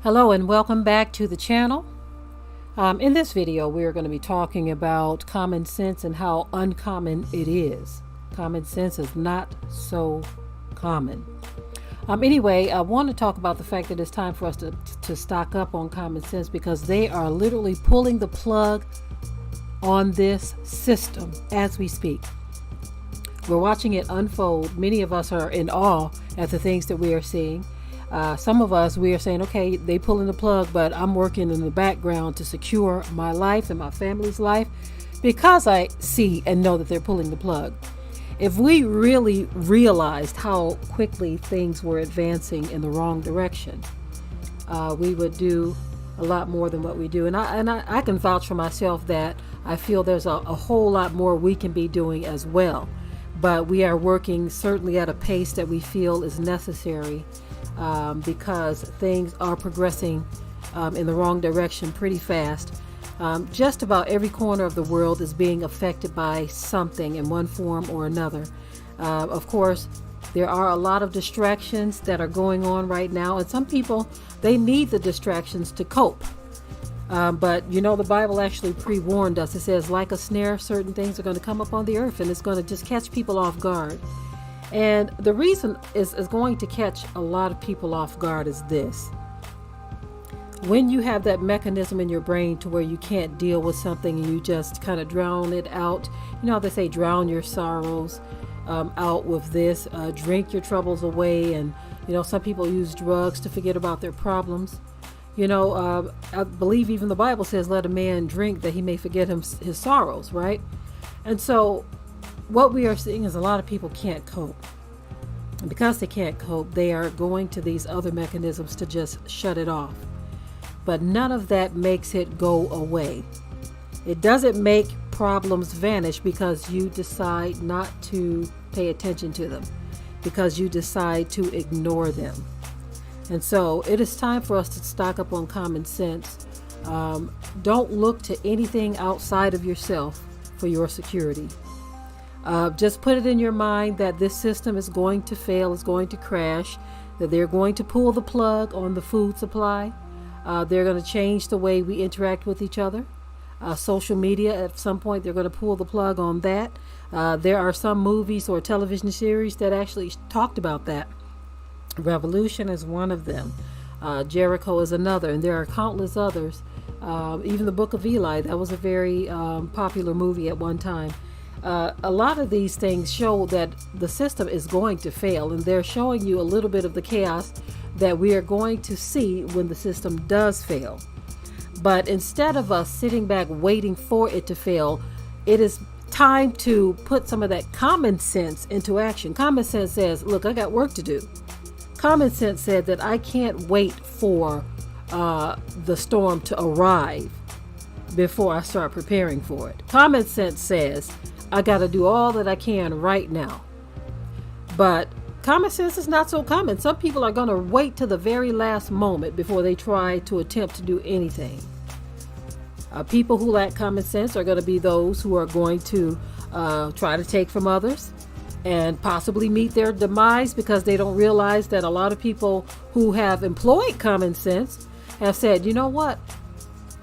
Hello and welcome back to the channel. In this video, we're going to be talking about common sense and how uncommon it is. Common sense is not so common. Anyway, I want to talk about the fact that it's time for us to stock up on common sense because they are literally pulling the plug on this system as we speak. We're watching it unfold. Many of us are in awe at the things that we are seeing. Some of us, we are saying, okay, they pulling the plug, but I'm working in the background to secure my life and my family's life because I see and know that they're pulling the plug. If we really realized how quickly things were advancing in the wrong direction, we would do a lot more than what we do. And I can vouch for myself that I feel there's a whole lot more we can be doing as well. But we are working certainly at a pace that we feel is necessary because things are progressing in the wrong direction pretty fast. Just about every corner of the world is being affected by something in one form or another. Of course, there are a lot of distractions that are going on right now, and some people, they need the distractions to cope. But you know, the Bible actually pre-warned us. It says, like a snare, certain things are going to come upon the earth, and it's going to just catch people off guard. And the reason is going to catch a lot of people off guard is this. When you have that mechanism in your brain to where you can't deal with something and you just kind of drown it out, you know how they say drown your sorrows out with this, drink your troubles away. And, you know, some people use drugs to forget about their problems. You know, I believe even the Bible says, let a man drink that he may forget his sorrows, right? And so what we are seeing is a lot of people can't cope. And because they can't cope, they are going to these other mechanisms to just shut it off. But none of that makes it go away. It doesn't make problems vanish because you decide not to pay attention to them, because you decide to ignore them. And so it is time for us to stock up on common sense. Don't look to anything outside of yourself for your security. Just put it in your mind that this system is going to fail, is going to crash, that they're going to pull the plug on the food supply. They're going to change the way we interact with each other. Social media, at some point, they're going to pull the plug on that. There are some movies or television series that actually talked about that. Revolution is one of them. Jericho is another, and there are countless others. Even the Book of Eli, that was a very popular movie at one time. A lot of these things show that the system is going to fail, and they're showing you a little bit of the chaos that we are going to see when the system does fail. But instead of us sitting back waiting for it to fail, it is time to put some of that common sense into action. Common sense says, look, I got work to do. Common sense said that I can't wait for the storm to arrive before I start preparing for it. Common sense says I got to do all that I can right now. But common sense is not so common. Some people are going to wait to the very last moment before they try to attempt to do anything. People who lack common sense are going to be those who are going to try to take from others and possibly meet their demise because they don't realize that a lot of people who have employed common sense have said, you know what?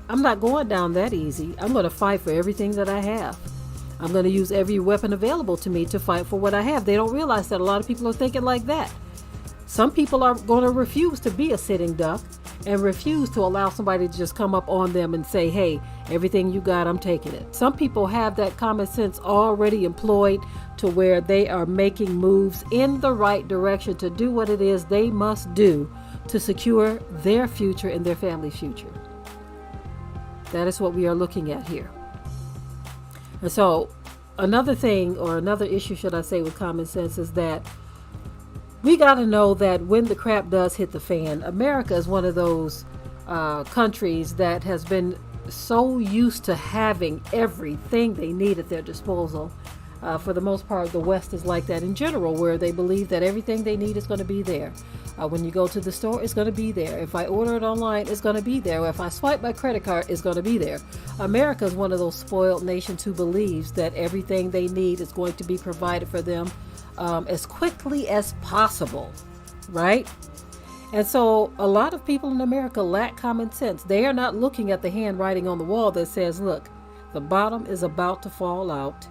I'm not going down that easy. I'm going to fight for everything that I have. I'm going to use every weapon available to me to fight for what I have. They don't realize that a lot of people are thinking like that. Some people are going to refuse to be a sitting duck and refuse to allow somebody to just come up on them and say, hey, everything you got, I'm taking it. Some people have that common sense already employed to where they are making moves in the right direction to do what it is they must do to secure their future and their family's future. That is what we are looking at here. And so another thing, or another issue, should I say, with common sense is that we got to know that when the crap does hit the fan, America is one of those countries that has been so used to having everything they need at their disposal. For the most part, the West is like that in general, where they believe that everything they need is going to be there. When you go to the store, it's going to be there. If I order it online, it's going to be there. If I swipe my credit card, it's going to be there. America is one of those spoiled nations who believes that everything they need is going to be provided for them as quickly as possible, right? And so a lot of people in America lack common sense. They are not looking at the handwriting on the wall that says, look, the bottom is about to fall out.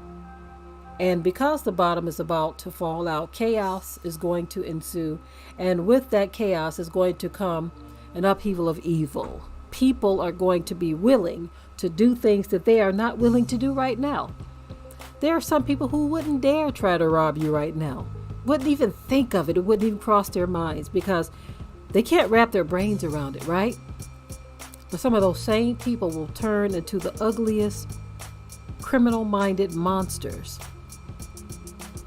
And because the bottom is about to fall out, chaos is going to ensue. And with that chaos is going to come an upheaval of evil. People are going to be willing to do things that they are not willing to do right now. There are some people who wouldn't dare try to rob you right now. Wouldn't even think of it. It wouldn't even cross their minds because they can't wrap their brains around it, right? But some of those same people will turn into the ugliest, criminal-minded monsters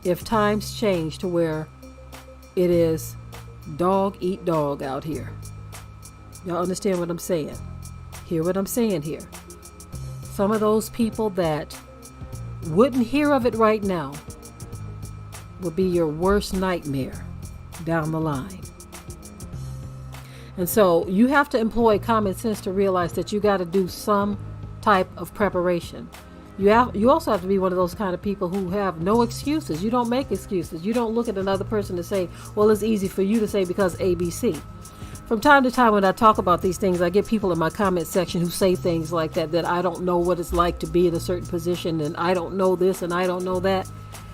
if times change to where it is dog eat dog out here. Y'all understand what I'm saying? Hear what I'm saying here. Some of those people that wouldn't hear of it right now would be your worst nightmare down the line. And so you have to employ common sense to realize that you got to do some type of preparation. You also have to be one of those kind of people who have no excuses. You don't make excuses. You don't look at another person to say, well, it's easy for you to say because ABC. From time to time when I talk about these things, I get people in my comment section who say things like that I don't know what it's like to be in a certain position, and I don't know this and I don't know that.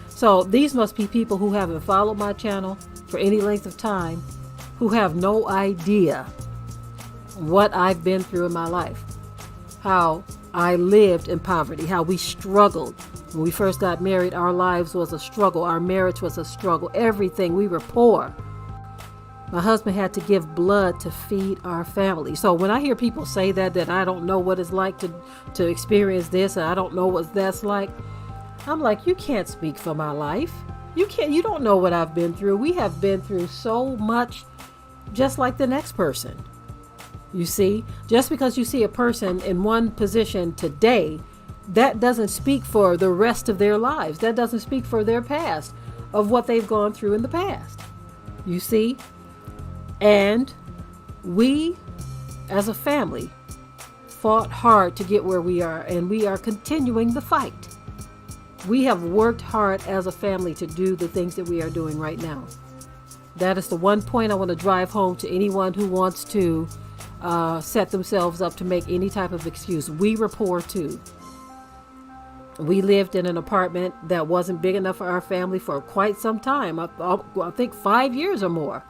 So these must be people who haven't followed my channel for any length of time, who have no idea what I've been through in my life, how I lived in poverty, how we struggled. When we first got married, our lives was a struggle. Our marriage was a struggle. Everything. We were poor. My husband had to give blood to feed our family. So when I hear people say that I don't know what it's like to experience this, and I don't know what that's like, I'm like, you can't speak for my life. You don't know what I've been through. We have been through so much, just like the next person. You see, just because you see a person in one position today, that doesn't speak for the rest of their lives. That doesn't speak for their past, of what they've gone through in the past. You see? And we, as a family, fought hard to get where we are, and we are continuing the fight. We have worked hard as a family to do the things that we are doing right now. That is the one point I want to drive home to anyone who wants to set themselves up to make any type of excuse. We were poor too. We lived in an apartment that wasn't big enough for our family for quite some time. I think 5 years or more.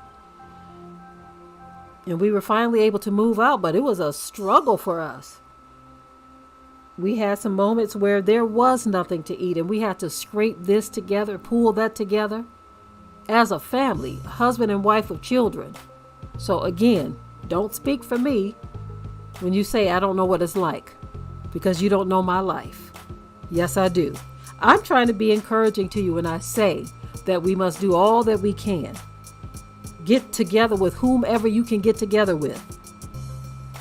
And we were finally able to move out, but it was a struggle for us. We had some moments where there was nothing to eat, and we had to scrape this together, pull that together as a family, a husband and wife of children. So again, don't speak for me when you say I don't know what it's like, because you don't know my life. Yes, I do. I'm trying to be encouraging to you when I say that we must do all that we can. Get together with whomever you can get together with.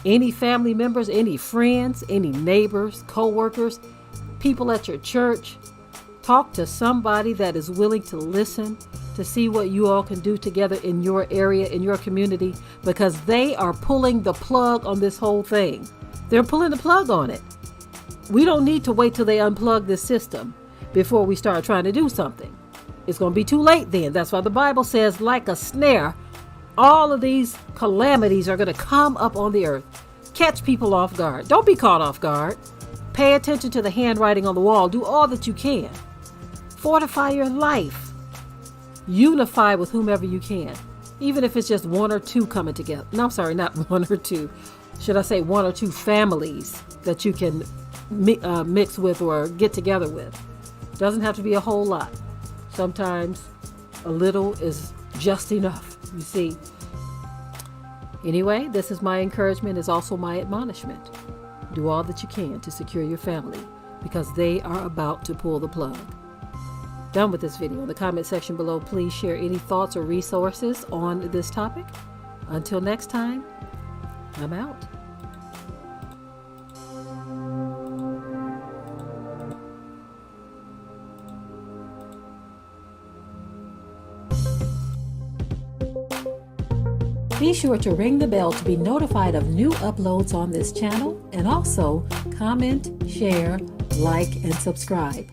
Any family members, any friends, any neighbors, co-workers, people at your church. Talk to somebody that is willing to listen, to see what you all can do together in your area, in your community, because they are pulling the plug on this whole thing. They're pulling the plug on it. We don't need to wait till they unplug this system before we start trying to do something. It's going to be too late then. That's why the Bible says, like a snare, all of these calamities are going to come up on the earth. Catch people off guard. Don't be caught off guard. Pay attention to the handwriting on the wall. Do all that you can. Fortify your life. Unify with whomever you can. Even if it's just one or two coming together. No, I'm sorry, not one or two. Should I say one or two families that you can mix with or get together with. Doesn't have to be a whole lot. Sometimes a little is just enough, you see. Anyway, this is my encouragement, is also my admonishment. Do all that you can to secure your family, because they are about to pull the plug. Done with this video. In the comment section below, please share any thoughts or resources on this topic. Until next time, I'm out. Be sure to ring the bell to be notified of new uploads on this channel, and also comment, share, like, and subscribe.